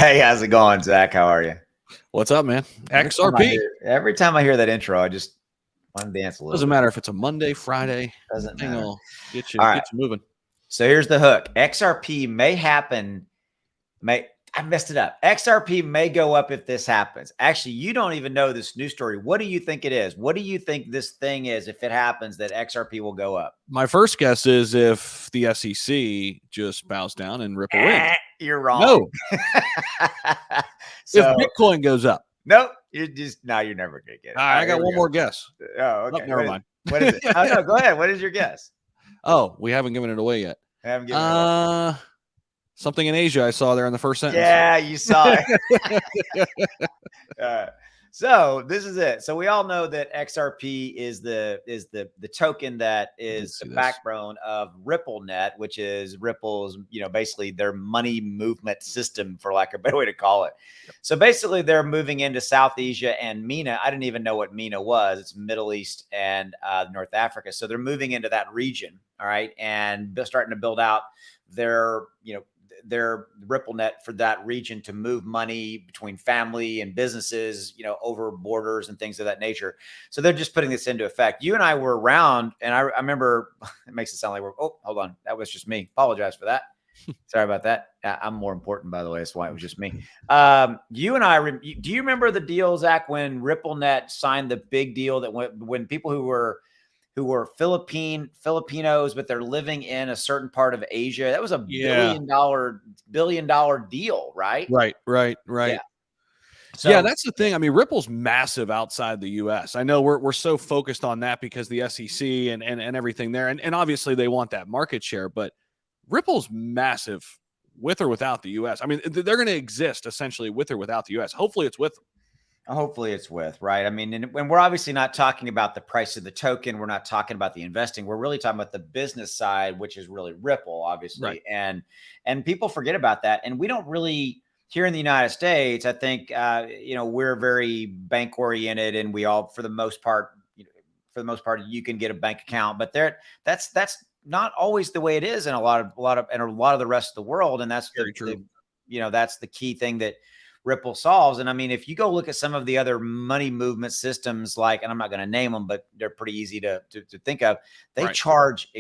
Hey, how's it going, Zach? How are you? What's up, man? XRP. Every time I hear that intro, I just want to dance a little Doesn't bit. matter if it's a Monday, Friday. Doesn't Thing matter. will get All you right. moving. So here's the hook. XRP may happen. I messed it up. XRP may go up if this happens. Actually, you don't even know this news story. What do you think it is? What do you think this thing is if it happens that XRP will go up? My first guess is if the SEC just bows down and Ripple wins. You're wrong. No. So if Bitcoin goes up. Nope. You're never going to get it. I got one more guess. Oh, okay. Never mind. What is it? Oh, no, go ahead. What is your guess? Oh, we haven't given it away yet. I haven't given it away. Something in Asia I saw there in the first sentence. Yeah, you saw it. So this is it. So we all know that XRP is the token that is the backbone of RippleNet, which is Ripple's, basically their money movement system, for lack of a better way to call it. Yep. So basically they're moving into South Asia and MENA. I didn't even know what MENA was. It's Middle East and North Africa. So they're moving into that region. All right. And starting to build out their RippleNet for that region to move money between family and businesses, over borders and things of that nature. So they're just putting this into effect. You and I were around, and I remember, it makes it sound like hold on, that was just me. Apologize for that. Sorry about that. I'm more important, by the way. That's why it was just me. You and I, do you remember the deal, Zach, when RippleNet signed the big deal that when people who were Filipinos, but they're living in a certain part of Asia? That was a billion dollar deal, right? Right. Yeah. So, yeah, that's the thing. I mean, Ripple's massive outside the U.S. I know we're so focused on that because the SEC and everything there, and obviously they want that market share, but Ripple's massive with or without the U.S. I mean, they're going to exist essentially with or without the U.S. Hopefully it's with them. Hopefully it's with, right? I mean, and we're obviously not talking about the price of the token. We're not talking about the investing. We're really talking about the business side, which is really Ripple, obviously. Right. And people forget about that. And we don't really, here in the United States, I think, we're very bank oriented, and we all, for the most part, you can get a bank account, but that's not always the way it is in a lot of the rest of the world. And that's very true. That's the key thing that Ripple solves. And I mean, if you go look at some of the other money movement systems, and I'm not going to name them, but they're pretty easy to think of. They charge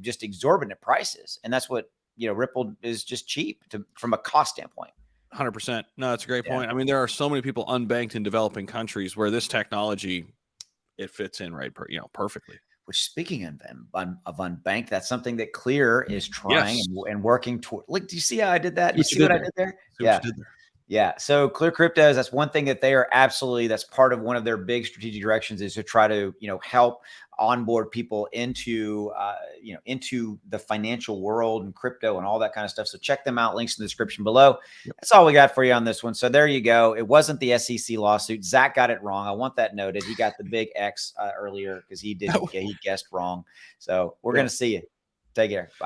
just exorbitant prices. And that's what, Ripple is just cheap from a cost standpoint. 100%. No, that's a great point. I mean, there are so many people unbanked in developing countries where this technology, it fits in perfectly. Which, speaking of unbanked, that's something that Clear is trying and working toward. Look, do you see how I did that? You see what I did there? Yeah. Yeah. So ClearCryptos, that's one thing that they are that's part of one of their big strategic directions, is to try to, help onboard people into the financial world and crypto and all that kind of stuff. So check them out. Links in the description below. Yep. That's all we got for you on this one. So there you go. It wasn't the SEC lawsuit. Zach got it wrong. I want that noted. He got the big X earlier because he guessed wrong. So we're going to see you. Take care. Bye.